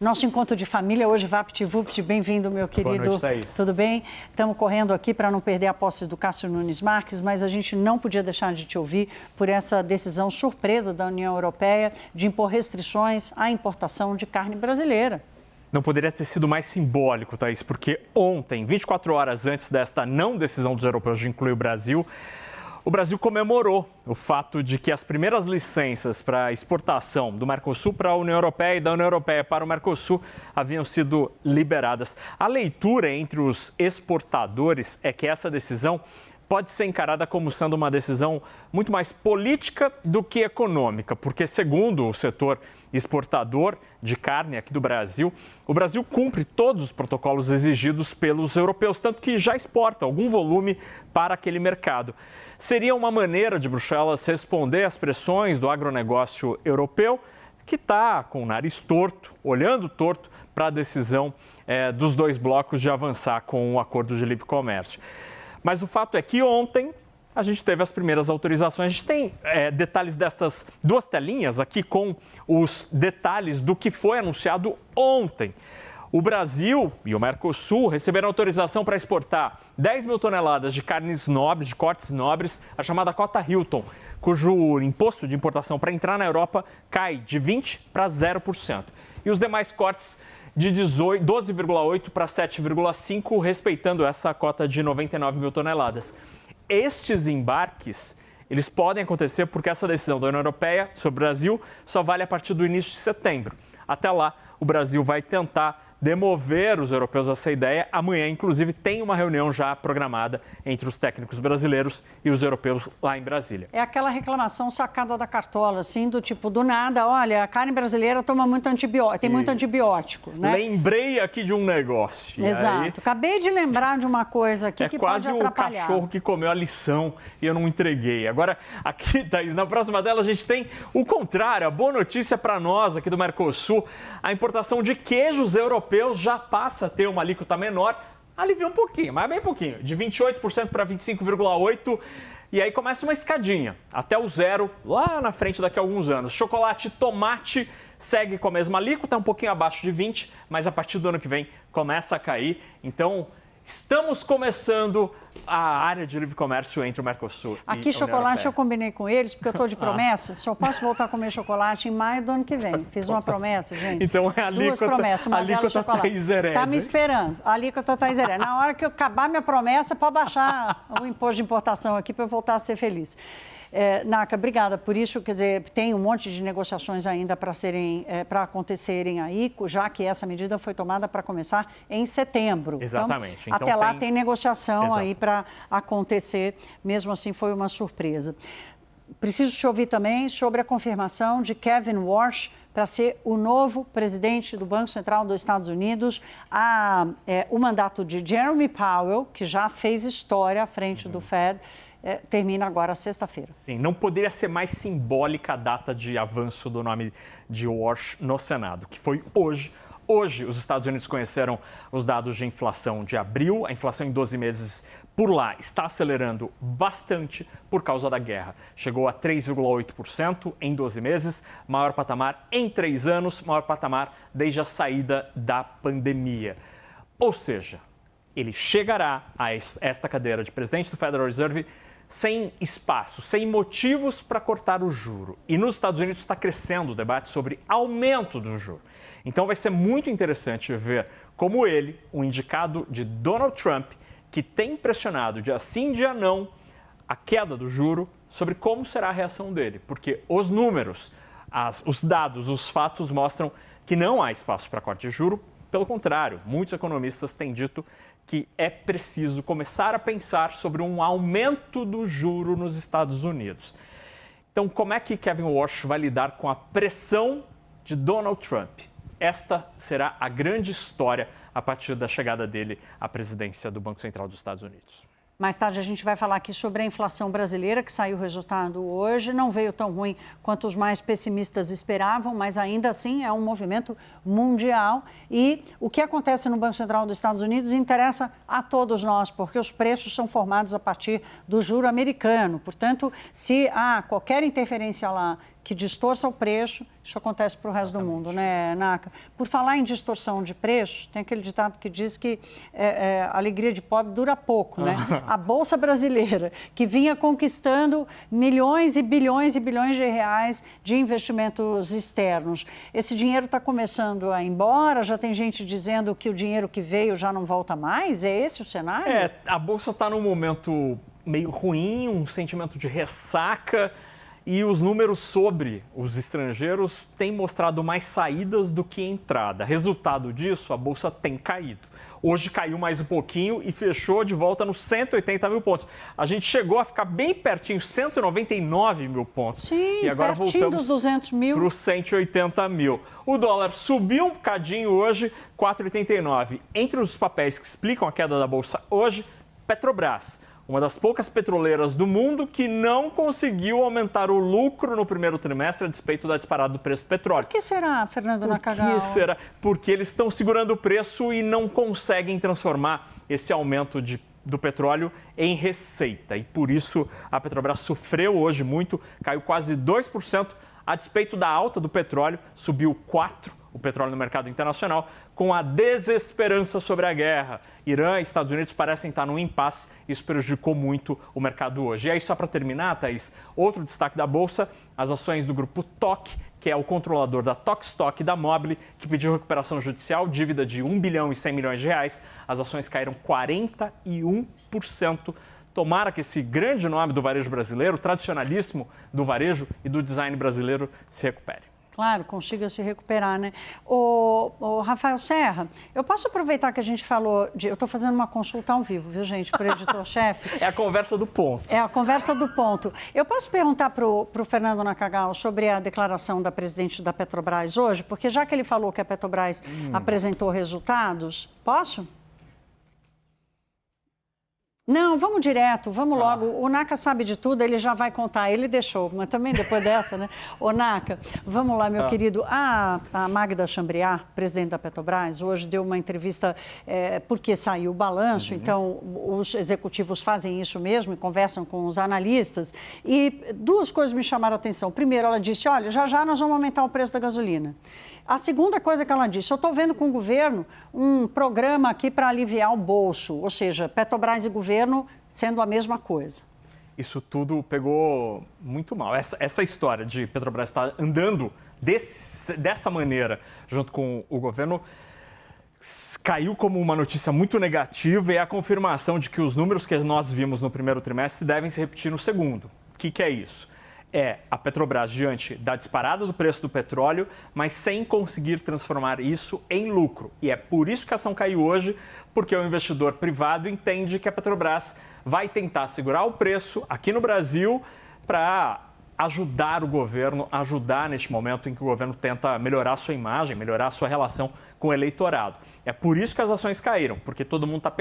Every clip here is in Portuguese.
Nosso encontro de família hoje, VaptVupt, bem-vindo, meu querido. Boa noite, Thaís. Tudo bem? Estamos correndo aqui para não perder a posse do Cássio Nunes Marques, mas a gente não podia deixar de te ouvir por essa decisão surpresa da União Europeia de impor restrições à importação de carne brasileira. Não poderia ter sido mais simbólico, Thaís, porque ontem, 24 horas antes desta não decisão dos europeus de incluir o Brasil comemorou o fato de que as primeiras licenças para exportação do Mercosul para a União Europeia e da União Europeia para o Mercosul haviam sido liberadas. A leitura entre os exportadores é que essa decisão pode ser encarada como sendo uma decisão muito mais política do que econômica, porque, segundo o setor exportador de carne aqui do Brasil, o Brasil cumpre todos os protocolos exigidos pelos europeus, tanto que já exporta algum volume para aquele mercado. Seria uma maneira de Bruxelas responder às pressões do agronegócio europeu, que está com o nariz torto, olhando torto para a decisão dos dois blocos de avançar com o acordo de livre comércio. Mas o fato é que ontem a gente teve as primeiras autorizações. A gente tem detalhes destas duas telinhas aqui com os detalhes do que foi anunciado ontem. O Brasil e o Mercosul receberam autorização para exportar 10 mil toneladas de carnes nobres, de cortes nobres, a chamada cota Hilton, cujo imposto de importação para entrar na Europa cai de 20% para 0%. E os demais cortes de 12,8% para 7,5%, respeitando essa cota de 99 mil toneladas. Estes embarques, eles podem acontecer porque essa decisão da União Europeia sobre o Brasil só vale a partir do início de setembro. Até lá, o Brasil vai tentar demover os europeus dessa ideia. Amanhã, inclusive, tem uma reunião já programada entre os técnicos brasileiros e os europeus lá em Brasília. É aquela reclamação sacada da cartola, assim, do tipo, do nada, olha, a carne brasileira toma muito antibiótico, tem muito antibiótico, né? Lembrei aqui de um negócio. Exato. Aí, acabei de lembrar de uma coisa aqui que pode atrapalhar. É quase o cachorro que comeu a lição e eu não entreguei. Agora, aqui, Thaís, na próxima dela a gente tem o contrário, a boa notícia para nós aqui do Mercosul. A importação de queijos europeus já passa a ter uma alíquota menor, alivia um pouquinho, mas bem pouquinho, de 28% para 25,8%, e aí começa uma escadinha, até o zero, lá na frente daqui a alguns anos. Chocolate e tomate segue com a mesma alíquota, um pouquinho abaixo de 20%, mas a partir do ano que vem começa a cair, então estamos começando a área de livre comércio entre o Mercosul e aqui, chocolate, eu combinei com eles, porque eu estou de promessa. Só posso voltar a comer chocolate em maio do ano que vem. Fiz uma promessa, gente. Então é a alíquota, duas promessas, uma delas chocolate. Thaís Herede. Está me esperando. A alíquota Thaís Herede. Na hora que eu acabar minha promessa, pode baixar o imposto de importação aqui para eu voltar a ser feliz. Naca, obrigada por isso. Quer dizer, tem um monte de negociações ainda para acontecerem aí, já que essa medida foi tomada para começar em setembro. Exatamente. Então, até lá tem negociação. Exato. Aí para acontecer. Mesmo assim, foi uma surpresa. Preciso te ouvir também sobre a confirmação de Kevin Warsh para ser o novo presidente do Banco Central dos Estados Unidos. O mandato de Jeremy Powell, que já fez história à frente do Fed, termina agora sexta-feira. Sim, não poderia ser mais simbólica a data de avanço do nome de Warsh no Senado, que foi hoje. Hoje, os Estados Unidos conheceram os dados de inflação de abril. A inflação em 12 meses por lá está acelerando bastante por causa da guerra. Chegou a 3,8% em 12 meses, maior patamar em 3 anos, maior patamar desde a saída da pandemia. Ou seja, ele chegará a esta cadeira de presidente do Federal Reserve sem espaço, sem motivos para cortar o juro. E nos Estados Unidos está crescendo o debate sobre aumento do juro. Então vai ser muito interessante ver como ele, o indicado de Donald Trump, que tem pressionado dia sim, dia não, a queda do juro, sobre como será a reação dele. Porque os números, os dados, os fatos mostram que não há espaço para corte de juro. Pelo contrário, muitos economistas têm dito que é preciso começar a pensar sobre um aumento do juro nos Estados Unidos. Então, como é que Kevin Warsh vai lidar com a pressão de Donald Trump? Esta será a grande história a partir da chegada dele à presidência do Banco Central dos Estados Unidos. Mais tarde a gente vai falar aqui sobre a inflação brasileira, que saiu o resultado hoje. Não veio tão ruim quanto os mais pessimistas esperavam, mas ainda assim é um movimento mundial. E o que acontece no Banco Central dos Estados Unidos interessa a todos nós, porque os preços são formados a partir do juro americano. Portanto, se há qualquer interferência lá que distorça o preço, isso acontece para o resto do mundo, né, Naka? Por falar em distorção de preço, tem aquele ditado que diz que a alegria de pobre dura pouco, né? A Bolsa Brasileira, que vinha conquistando milhões e bilhões de reais de investimentos externos. Esse dinheiro está começando a ir embora, já tem gente dizendo que o dinheiro que veio já não volta mais? É esse o cenário? A Bolsa está num momento meio ruim, um sentimento de ressaca, e os números sobre os estrangeiros têm mostrado mais saídas do que entrada. Resultado disso, a Bolsa tem caído. Hoje caiu mais um pouquinho e fechou de volta nos 180 mil pontos. A gente chegou a ficar bem pertinho, 199 mil pontos. Sim, e agora voltamos dos 200 mil. para os 180 mil. O dólar subiu um bocadinho hoje, 4,89. Entre os papéis que explicam a queda da Bolsa hoje, Petrobras, uma das poucas petroleiras do mundo que não conseguiu aumentar o lucro no primeiro trimestre a despeito da disparada do preço do petróleo. Por que será, Fernando Nakagawa? Por que será? Porque eles estão segurando o preço e não conseguem transformar esse aumento do petróleo em receita. E por isso a Petrobras sofreu hoje muito, caiu quase 2%, a despeito da alta do petróleo, subiu 4% o petróleo no mercado internacional, com a desesperança sobre a guerra. Irã e Estados Unidos parecem estar num impasse, isso prejudicou muito o mercado hoje. E aí, só para terminar, Thaís, outro destaque da Bolsa, as ações do grupo TOC, que é o controlador da Tokstok e da Mobile, que pediu recuperação judicial, dívida de 1 bilhão e 100 milhões de reais. As ações caíram 41%. Tomara que esse grande nome do varejo brasileiro, o tradicionalismo do varejo e do design brasileiro, se recupere. Claro, consiga se recuperar, né? O Rafael Serra, eu posso aproveitar que a gente falou de... Eu estou fazendo uma consulta ao vivo, viu, gente, para o editor-chefe. É a conversa do ponto. É a conversa do ponto. Eu posso perguntar para o Fernando Nakagawa sobre a declaração da presidente da Petrobras hoje? Porque já que ele falou que a Petrobras apresentou resultados, posso? Não, vamos direto, vamos logo. O Naka sabe de tudo, ele já vai contar. Ele deixou, mas também depois dessa, né? Ô, Naka, vamos lá, meu querido. A Magda Chambriard, presidente da Petrobras, hoje deu uma entrevista porque saiu o balanço. Então, os executivos fazem isso mesmo e conversam com os analistas. E duas coisas me chamaram a atenção. Primeiro, ela disse, olha, já nós vamos aumentar o preço da gasolina. A segunda coisa que ela disse, eu estou vendo com o governo um programa aqui para aliviar o bolso, ou seja, Petrobras e governo sendo a mesma coisa. Isso tudo pegou muito mal. Essa história de Petrobras estar andando dessa maneira junto com o governo caiu como uma notícia muito negativa e é a confirmação de que os números que nós vimos no primeiro trimestre devem se repetir no segundo. O que é isso? É a Petrobras diante da disparada do preço do petróleo, mas sem conseguir transformar isso em lucro. E é por isso que a ação caiu hoje, porque o investidor privado entende que a Petrobras vai tentar segurar o preço aqui no Brasil para ajudar o governo, ajudar neste momento em que o governo tenta melhorar sua imagem, melhorar sua relação com o eleitorado. É por isso que as ações caíram, porque todo mundo está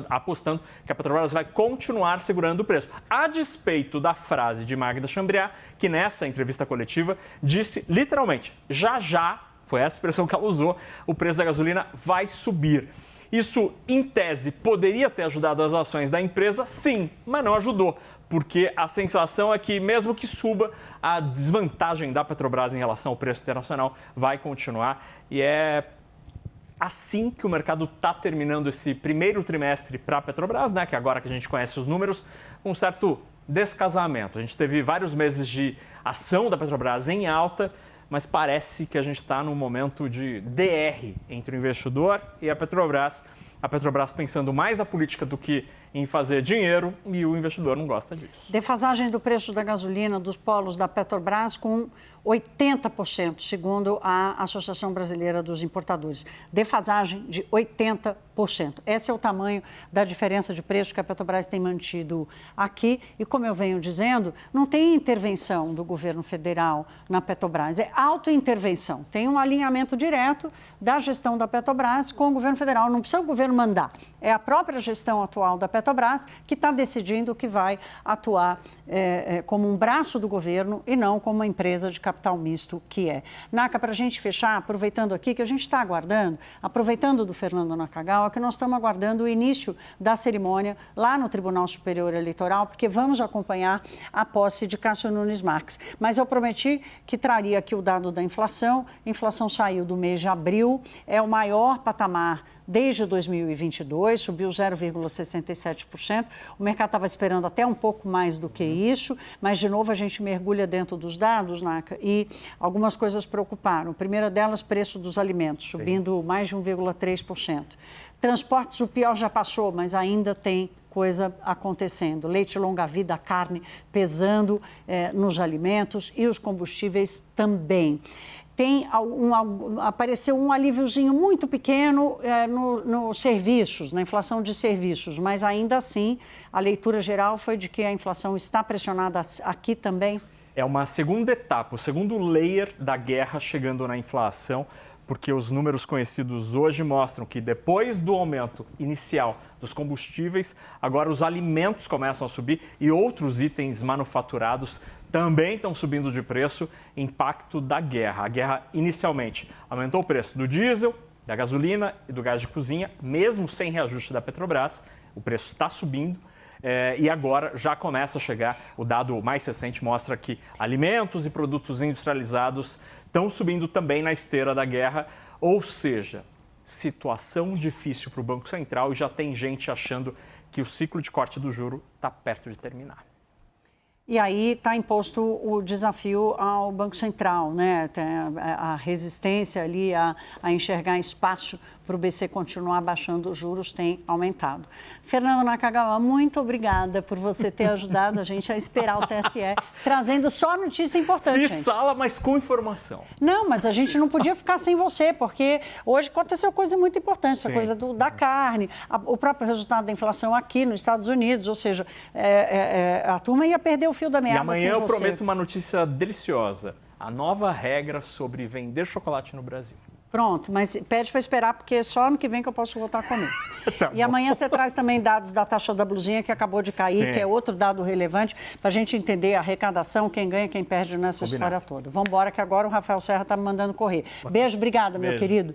apostando que a Petrobras vai continuar segurando o preço. A despeito da frase de Magda Chambriard, que nessa entrevista coletiva disse literalmente, já, foi essa expressão que ela usou, o preço da gasolina vai subir. Isso, em tese, poderia ter ajudado as ações da empresa, sim, mas não ajudou, porque a sensação é que, mesmo que suba, a desvantagem da Petrobras em relação ao preço internacional vai continuar. E é assim que o mercado está terminando esse primeiro trimestre para a Petrobras, né, que agora que a gente conhece os números, com um certo descasamento. A gente teve vários meses de ação da Petrobras em alta, mas parece que a gente está num momento de DR entre o investidor e a Petrobras pensando mais na política do que em fazer dinheiro, e o investidor não gosta disso. Defasagem do preço da gasolina dos polos da Petrobras com 80%, segundo a Associação Brasileira dos Importadores. Defasagem de 80%. Esse é o tamanho da diferença de preço que a Petrobras tem mantido aqui. E como eu venho dizendo, não tem intervenção do governo federal na Petrobras, é autointervenção. Tem um alinhamento direto da gestão da Petrobras com o governo federal. Não precisa o governo mandar, é a própria gestão atual da Petrobras Petrobras, que está decidindo que vai atuar como um braço do governo e não como uma empresa de capital misto que é. Naca, para a gente fechar, aproveitando aqui que a gente está aguardando, aproveitando do Fernando Nakagawa, que nós estamos aguardando o início da cerimônia lá no Tribunal Superior Eleitoral, porque vamos acompanhar a posse de Cássio Nunes Marques. Mas eu prometi que traria aqui o dado da inflação. A inflação saiu do mês de abril, é o maior patamar desde 2022, subiu 0,67%. O mercado estava esperando até um pouco mais do que isso, mas, de novo, a gente mergulha dentro dos dados, Naca, e algumas coisas preocuparam. A primeira delas, preço dos alimentos, subindo mais de 1,3%. Transportes, o pior já passou, mas ainda tem coisa acontecendo. Leite longa-vida, carne pesando nos alimentos e os combustíveis também. Apareceu um alíviozinho muito pequeno nos serviços, na inflação de serviços, mas ainda assim a leitura geral foi de que a inflação está pressionada aqui também. É uma segunda etapa, o segundo layer da guerra chegando na inflação, porque os números conhecidos hoje mostram que depois do aumento inicial dos combustíveis, agora os alimentos começam a subir e outros itens manufaturados também estão subindo de preço, impacto da guerra. A guerra inicialmente aumentou o preço do diesel, da gasolina e do gás de cozinha, mesmo sem reajuste da Petrobras, o preço está subindo. E agora já começa a chegar, o dado mais recente mostra que alimentos e produtos industrializados estão subindo também na esteira da guerra, ou seja, situação difícil para o Banco Central e já tem gente achando que o ciclo de corte do juro está perto de terminar. E aí está imposto o desafio ao Banco Central, né? Tem a resistência ali a enxergar espaço para o BC continuar baixando os juros tem aumentado. Fernando Nakagawa, muito obrigada por você ter ajudado a gente a esperar o TSE, trazendo só notícia importante. Fiz sala, mas com informação. Não, mas a gente não podia ficar sem você, porque hoje aconteceu coisa muito importante, essa coisa da carne, o próprio resultado da inflação aqui nos Estados Unidos, ou seja, a turma ia perder o fio da meada. E amanhã eu prometo uma notícia deliciosa, a nova regra sobre vender chocolate no Brasil. Pronto, mas pede para esperar, porque é só ano que vem que eu posso voltar a comer. Tá e amanhã você traz também dados da taxa da blusinha, que acabou de cair, que é outro dado relevante, para a gente entender a arrecadação, quem ganha, quem perde nessa história toda. Vamos embora, que agora o Rafael Serra está me mandando correr. Beijo, obrigada, meu querido.